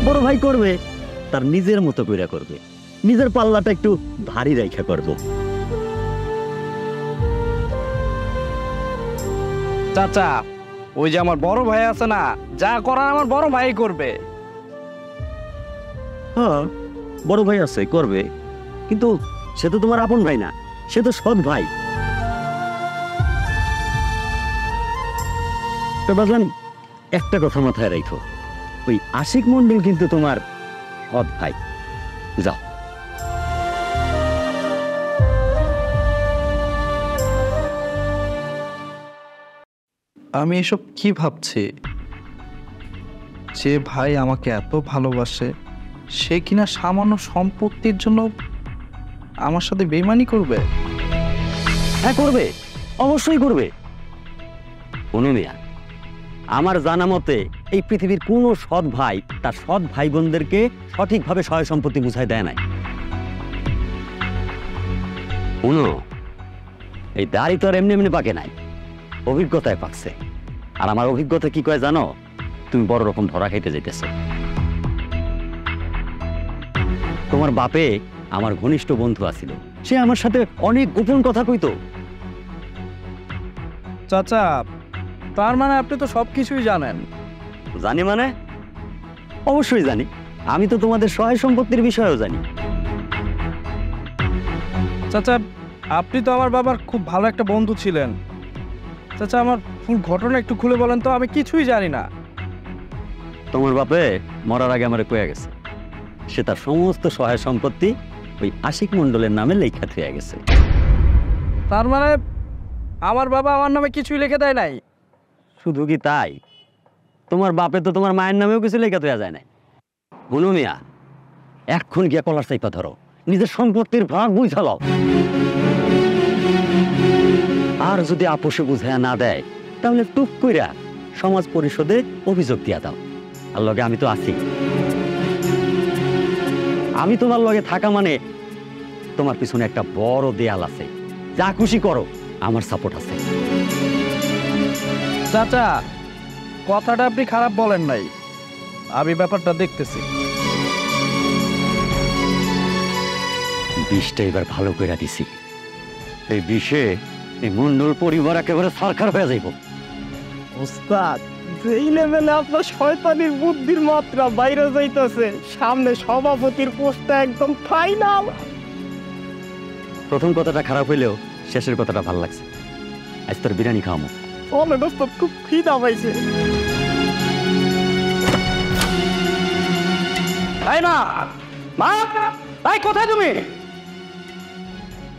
বড় ভাই করবে তার নিজের মতো কইরা করবে, নিজের পাল্লাটা একটু ভারী রাইখা করবো। চাচা, ওই যে আমার বড় ভাই আছে না, যা করার আমার বড় ভাই করবে। হ্যাঁ, বড় ভাই আছে করবে, কিন্তু সে তো তোমার আপন ভাই না, সে তো সৎ ভাই। তো বাজান, একটা কথা মাথায় রাখো, ওই আশিক মন্ডল কিন্তু তোমার সৎ ভাই। যাও। আমি এসব কি ভাবছি, যে ভাই আমাকে এত ভালোবাসে সে কিনা সামান্য সম্পত্তির জন্য আমার সাথে বেইমানি করবে? হ্যাঁ করবে, অবশ্যই করবে। কোনো মিয়া, আমার জানা মতে এই পৃথিবীর কোনো সৎ ভাই তার সৎ ভাই বোনদেরকে সঠিকভাবে সহায় সম্পত্তি বুঝাই দেয় নাই। কোনো এই দাড়ি তো আর এমনি এমনি পাকে নাই, অভিজ্ঞতায় পাকছে। আর আমার অভিজ্ঞতা কি কয় জানো, তুমি বড় রকম ধরা খাইতে যাইতেছো। তোমার বাপে আমার ঘনিষ্ঠ বন্ধু আছিল, সে আমার সাথে অনেক গোপন কথা কইতো। চাচা, তার মানে আপনি তো সবকিছুই জানেন। জানি মানে? অবশ্যই জানি, আমি তো তোমাদের সহায় সম্পত্তির বিষয়েও জানি। চাচা, আপনি তো আমার বাবার খুব ভালো একটা বন্ধু ছিলেন। চাচা, আমার ফুল ঘটনা একটু খুলে বলেন তো, আমি কিছুই জানি না। তোমার বাপে মরার আগে আমারে কয়ে গেছে, সে তার সমস্ত সহায় সম্পত্তি ওই আশিক মন্ডলের নামে লেখা থুয়ে গেছে। তার মানে আমার বাবা আমার নামে কিছুই লিখে দেয় নাই? শুধু কি তাই, তোমার বাপে তো তোমার মায়ের নামেও কিছু লেখা থুয়া যায় নাই। বুনু মিয়া, এখন গিয়া কলার চাইপা ধরো, নিজের সম্পত্তির ভাগ বুঝালো। আর যদি আপোষে বুঝাইয়া না দেয়, তাহলে টুক কইরা সমাজ পরিষদে অভিযোগ দিয়া দাও। আর লগে আমি তো আছি। আমি তোমার লগে থাকা মানে তোমার পিছনে একটা বড় দেয়াল আছে, যা খুশি করো, আমার সাপোর্ট আছে। চাচা, কথাটা আপনি খারাপ বলেন নাই, আমি ব্যাপারটা দেখতেছি। বিষটা এবার ভালো করে দিছি, এই বিষে এই মন্ডল পরিবার একেবারে সরকার হয়ে যাইব। ওস্তাদ, যেই লেভেলে আপনার শয়তানির বুদ্ধির মাত্রা বাইরে যাইতেছে, সামনে সভাপতির পোস্টটা একদম ফাইনাল। প্রথম কথাটা খারাপ হইলেও শেষের কথাটা ভালো লাগছে। আজ তোর বিরিয়ানি খাওয়ামো। ও না দোস্ত, খুব খিদা পাইছে। তাই না মা? তাই কোথায় তুমি?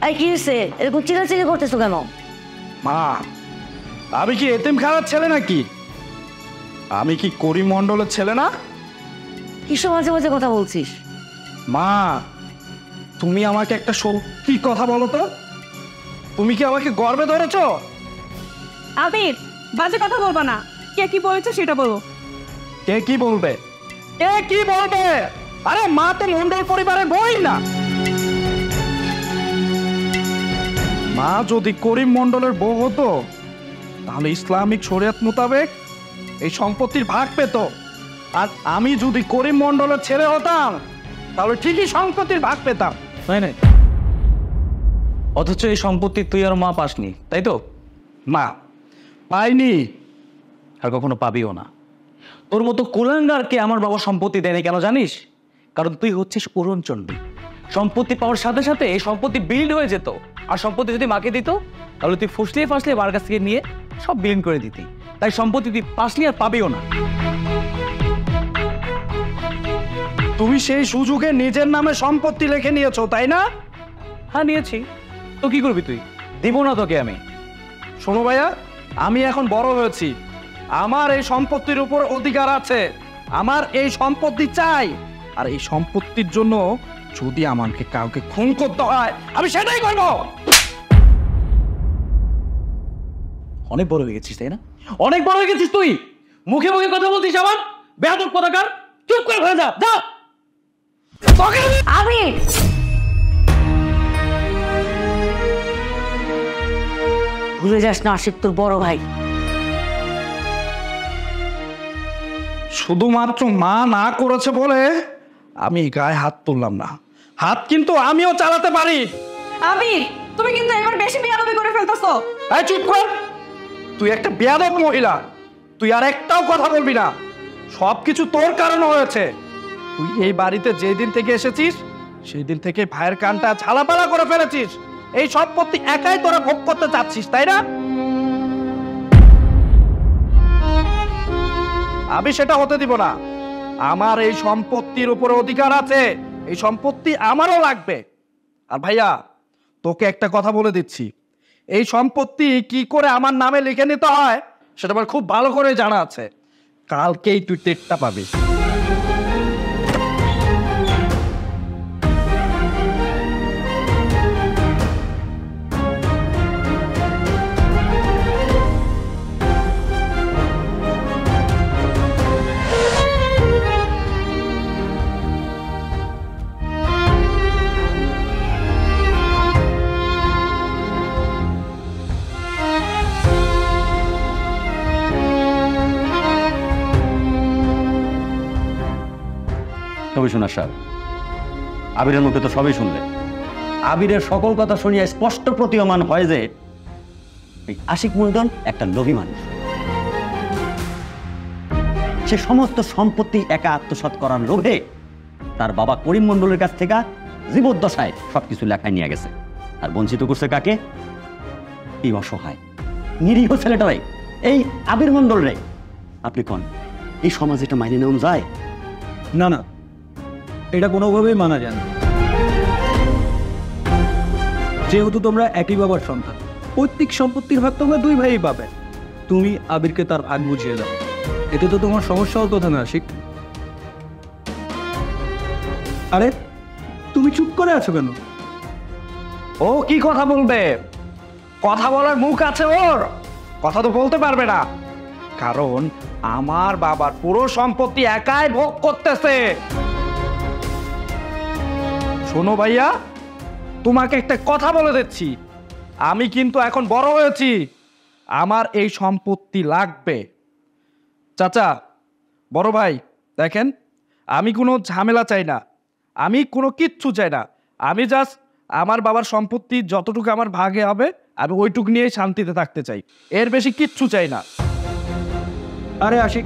এই কি হয়েছে? এরকম চিল্লাচিল্লি করতেছো কেন? মা, আমি কি এতিমখানার ছেলে নাকি? আমি কি করিম মণ্ডলের ছেলে না? কিসব মাঝে মাঝে কথা বলছিস? মা, তুমি আমাকে একটা সত্যি কথা বলো তো, তুমি কি আমাকে গর্বে ধরেছো? আবির, বাজে কথা বলবা না। কে কি বলেছে সেটা বলো। কে কি বলবে? কে কি বলবে? আরে মা তো মণ্ডল পরিবারের বই না। মা যদি করিম মণ্ডলের বউ হতো তাহলে ইসলামিক শরিয়ত মোতাবেক এই সম্পত্তির ভাগ পেত, আর আমি যদি করিম মণ্ডলের ছেলে হতাম তাহলে ঠিকই সম্পত্তির ভাগ পেতাম, তাই না? অথচ এই সম্পত্তি তুই আর মা পাসনি, তাই তো? মা, পাইনি। আর কখনো পাবিও না। তোর মতো কুলাঙ্গারকে আমার বাবা সম্পত্তি দেয়নি, কেন জানিস? কারণ তুই হচ্ছিস অরুণচণ্ডী। সম্পত্তি পাওয়ার সাথে সাথে এই সম্পত্তি বিল্ড হয়ে যেত, আর সম্পত্তি যদি মাকে দিত তাহলে তুই ফুসলিয়ে ফাসলিয়ে বার কাছ থেকে নিয়ে সব বিলীন করে দিতি। তাই সম্পত্তি তুই পাসনি আর পাবিও না। তুমি সেই সুযোগে নিজের নামে সম্পত্তি লিখে নিয়েছো, তাই না? হ্যাঁ, নিয়েছি। তো কি করবি তুই? দিব না তোকে আমি। শোনো ভাইয়া, আমি এখন বড় হয়েছি, আমার এই সম্পত্তির উপর অধিকার আছে, আমার এই সম্পত্তি চাই। আর এই সম্পত্তির জন্য যদি আমাকে কাউকে খুন করতে হয় আমি সেটাই করবো। অনেক বড় হয়ে গেছিস, তাই না? অনেক বড় হয়ে গেছিস তুই। মুখে মুখে কথা বলতিস আমার বেয়াদব কথাকার। চুপ করে হয়ে যা, যা। আবির, ভুলে যাস না আশিক তোর বড় ভাই। শুধুমাত্র মা না করেছে বলে আমি গায়ে হাত তুললাম না, হাত কিন্তু আমিও চালাতে পারি। আবির, তুমি কিন্তু এবার বেশি বেয়াদবি করে ফেলতেছো। এই চুপ কর, তুই একটা বেয়াদব মহিলা, তুই আর একটাও কথা বলবি না। সবকিছু তোর কারণে হয়েছে। তুই এই বাড়িতে যেই দিন থেকে এসেছিস সেই দিন থেকে ভাইয়ের কানটা ঝালাপালা করে ফেলেছিস। এই সম্পত্তি একাই তোরা ভোগ করতে চাচ্ছিস, তাই না? আমি সেটা হতে দিব না। আমার এই সম্পত্তির উপরে অধিকার আছে, এই সম্পত্তি আমারও লাগবে। আর ভাইয়া, তোকে একটা কথা বলে দিচ্ছি, এই সম্পত্তি কি করে আমার নামে লিখে নিতে হয় সেটা আমার খুব ভালো করে জানা আছে। কালকেই তুই টেরটা পাবি। কমিশনার সাহেব, আবিরের মুখে তো সবই শুনলে। আবিরের সকল কথা শুনিয়া স্পষ্ট প্রতীয়মান হয় যে এই আশিক মণ্ডল একটা লোভী মানুষ। সে সমস্ত সম্পত্তি একা আত্মসাৎ করার লোভে তার বাবা করিম মণ্ডলের কাছ থেকে জীবদ্দশায় সবকিছু লেখায় নিয়ে গেছে, আর বঞ্চিত করছে কাকে? এই অসহায় নিরীহ ছেলেটারাই, এই আবির মণ্ডল রে। আপনি কোন এই সমাজ এটা মাইনে নেওয়া যায়? না না, এটা কোনোভাবেই মানা যায় না। যেহেতু তোমরা একই বাবার সন্তান, পৈতৃক সম্পত্তির ভাগ তোমরা দুই ভাইই পাবে। তুমি আবিরকে তার ভাগ বুঝিয়ে দাও, এতে তো তোমার সমস্যা হতো না আশিক। আরে তুমি চুপ করে আছো কেন? ও কি কথা বলবে? কথা বলার মুখ আছে ওর, কথা তো বলতে পারবে না, কারণ আমার বাবার পুরো সম্পত্তি একাই ভোগ করতেছে। শোনো ভাইয়া, তোমাকে একটা কথা বলে দিচ্ছি, আমি কিন্তু এখন বড় হয়েছি, আমার এই সম্পত্তি লাগবে। চাচা, বড় ভাই, দেখেন, আমি কোনো ঝামেলা চাই না, আমি কোনো কিচ্ছু চাই না। আমি জাস্ট আমার বাবার সম্পত্তি যতটুকু আমার ভাগে হবে আমি ওইটুকু নিয়েই শান্তিতে থাকতে চাই, এর বেশি কিচ্ছু চাই না। আরে আশিক,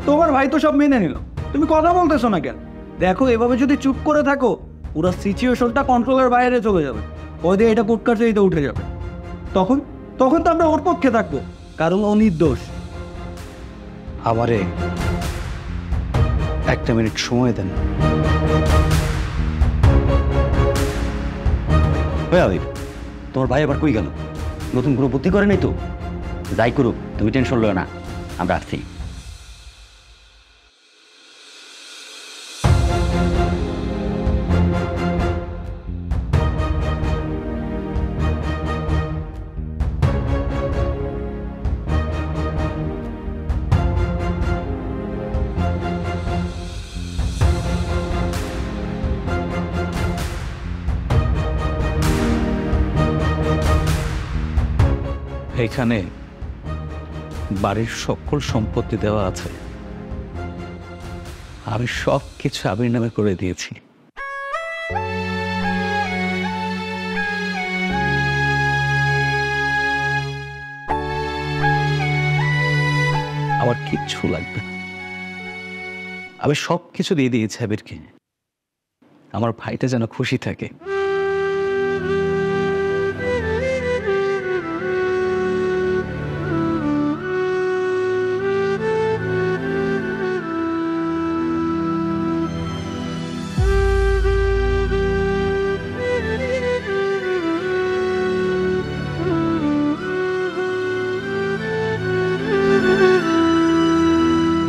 তোমার ভাই তো সব মেনে নিল, তুমি কথা বলতেছো না কেন? দেখো, এভাবে যদি চুপ করে থাকো পুরো সিচুয়েশনটা কন্ট্রোলের বাইরে চলে যাবে। ওই দিয়ে এটা কোর্ট কাছারিতে উঠে যাবে, তখন তখন তো আমরা ওর পক্ষে থাকবো, কারণ ও নির্দোষ। আমারে একটা মিনিট সময় দেন। আবির, তোমার ভাই আবার কই গেল? নতুন কোনো বুদ্ধি করে নাই তো? যাই করুক, তুমি টেনশন লো না, আমরা আসছি। এখানে বাড়ির সকল সম্পত্তি দেওয়া আছে, আমি সব কিছু আবির নামে করে দিয়েছি। আমার কিচ্ছু লাগবে না, আমি সব কিছু দিয়ে দিয়েছি আবিরকে। আমার ভাইটা যেন খুশি থাকে।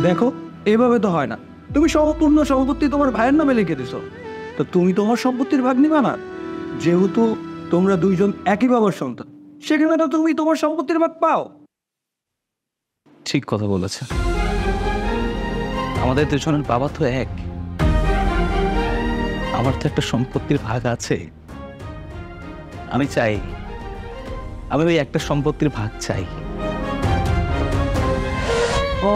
দেখো, এভাবে তো হয় না। তুমি সম্পূর্ণ সম্পত্তি তোমার ভাইয়ের নামে লিখে দিছো, তো তুমি তোমার সম্পত্তির ভাগ নিবা না? যেহেতু তোমরা দুইজন একই বাবার সন্তান, সেখানে তো তুমি তোমার সম্পত্তির ভাগ পাও। ঠিক কথা বলেছে, আমাদের দুজনের বাবা তো এক। আমার তো একটা সম্পত্তির ভাগ আছে। আমি চাই, আমি ওই একটা সম্পত্তির ভাগ চাই। ও,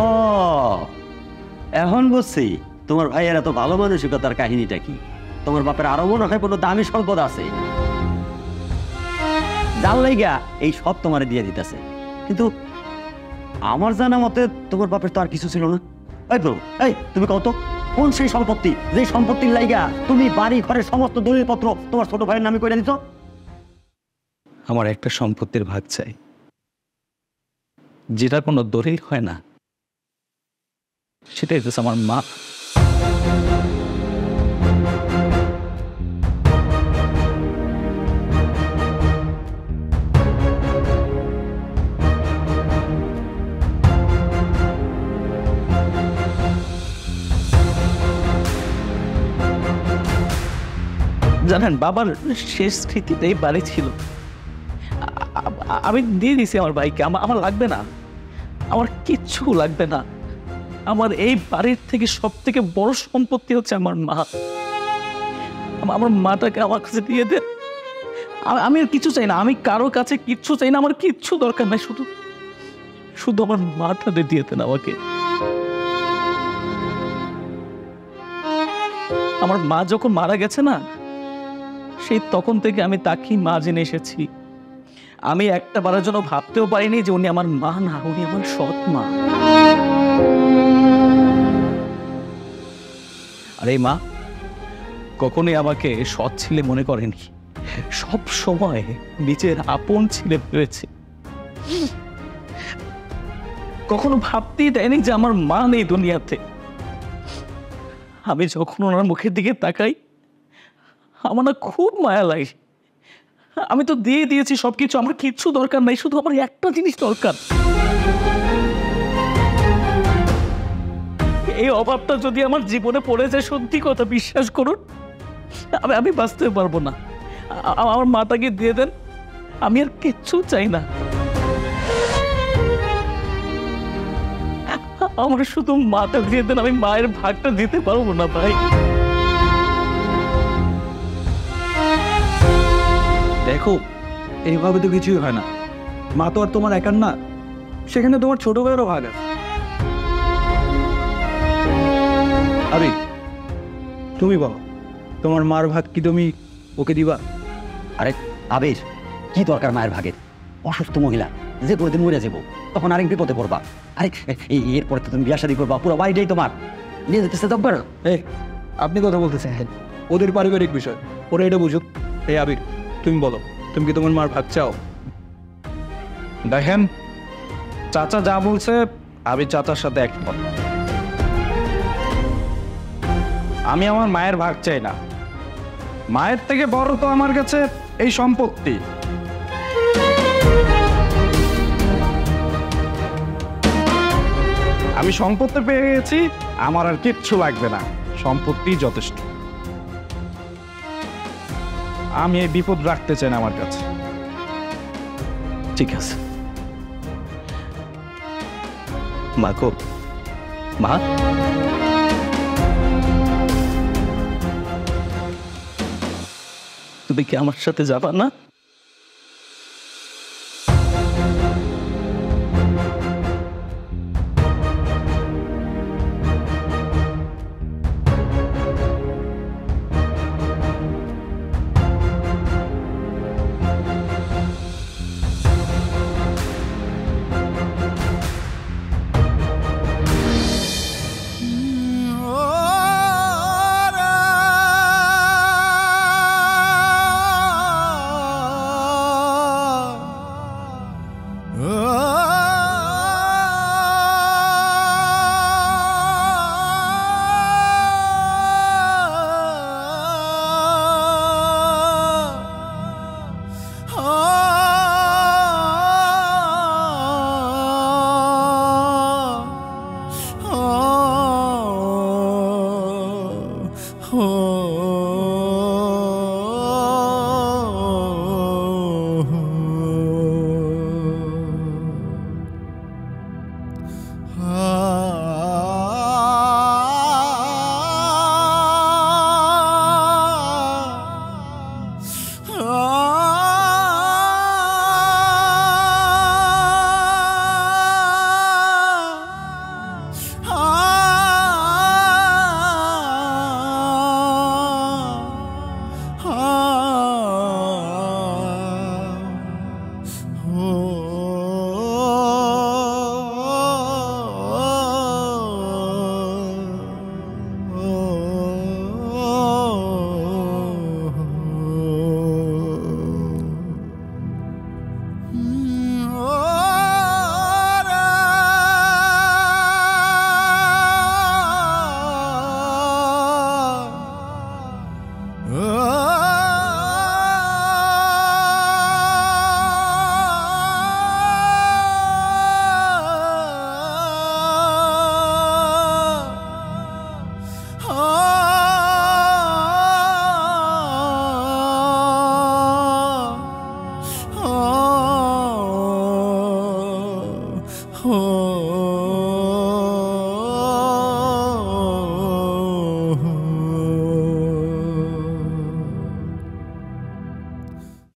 এখন বুঝছি তোমার ভাইয়ের এত ভালো মানসিকতার কাহিনীটা কি। তোমার বাপের আরো মনে হয় কোনো দামি সম্পদ আছে, যার লাইগা এই সব তোমারে দিয়ে দিতেছে। কিন্তু আমার জানা মতে তোমার বাপের তো আর কিছু ছিল না। এই প্রভু, এই তুমি কত কোন সেই সম্পত্তি, যে সম্পত্তির লাইগা তুমি বাড়ি ঘরের সমস্ত দলিলপত্র তোমার ছোট ভাইয়ের নামে করে দিত? আমার একটা সম্পত্তির ভাগ চাই, যেটা কোনো দলিল হয় না। সেটাই হচ্ছে আমার মা। জানেন, বাবার শেষ স্মৃতিটাই বাড়ি ছিল। আমি দিয়ে দিছি আমার ভাইকে। আমার লাগবে না, আমার কিচ্ছু লাগবে না। আমার এই বাড়ির থেকে সব থেকে বড় সম্পত্তি হচ্ছে আমার মা। আমার মাটাকে আমার কাছে দিয়ে দেন। আমি আর কিছু চাই না, আমি কারো কাছে কিচ্ছু চাই না, আমার কিচ্ছু দরকার নাই। শুধু শুধু আমার মাটাকে দিয়ে দেন আমাকে। আমার মা যখন মারা গেছে না, সেই তখন থেকে আমি তাকেই মা জেনে এসেছি। আমি একটা বারের জন্য ভাবতেও পারিনি যে উনি আমার মা না, উনি আমার সৎ মা। আর এই মা কখনোই আমাকে সৎ ছেলে মনে করেনি, সব সময় নিজের আপন ছেলে ভেবেছে। কখনো ভাবতেই দেয়নি যে আমার মা নেই দুনিয়াতে। আমি যখন ওনার মুখের দিকে তাকাই, আমার না খুব মায়া লাগে। আমি তো দিয়ে দিয়েছি সবকিছু, আমার কিচ্ছু দরকার নাই, শুধু আমার একটা জিনিস দরকার। এই অভাবটা যদি আমার জীবনে পড়ে যায়, সত্যি কথা বিশ্বাস করুন, আমি বাঁচতে পারবো না। আমার মাটাকে দিয়ে দেন, আমি আর কিচ্ছু চাই না। আমার শুধু মাটা দিয়ে দেন, আমি মায়ের ভাগটা দিতে পারবো না ভাই। দেখো, এইভাবে তো কিছুই হয় না। মা তো আর তোমার একার না, সেখানে তোমার ছোট ভাইয়েরও ভাগ আছে। আরে তুমি বলো, তোমার মার ভাগ কি তুমি ওকে দিবা? আরে আবির, কি দরকার মায়ের ভাগের? অসুস্থ মহিলা, যে কোনোদিন মরে যাবো, তখন আরেক বিপদে পড়বা। আরে এরপরে তো তুমি বিয়া শাদী করবা, পুরো বাড়িটাই তোমার। নিয়ে যেতেছে দরকার। এই, আপনি কথা বলতেছেন, ওদের পারিবারিক বিষয়, ওরা এটা বুঝুক। এই আবির, তুমি বলো, তুমি কি তোমার মার ভাগ চাও? দেখেন, চাচা যা বলছে আমি চাচার সাথে একমত। আমি আমার মায়ের ভাগ চাই না। মায়ের থেকে বড় তো আমার কাছে এই সম্পত্তি। আমি সম্পত্তি পেয়ে গেছি, আমার আর কিচ্ছু লাগবে না, সম্পত্তি যথেষ্ট। আমি এই বিপদ রাখতে চাই না আমার কাছে। ঠিক আছে মা, গো মা, তুমি কি আমার সাথে যাবা না?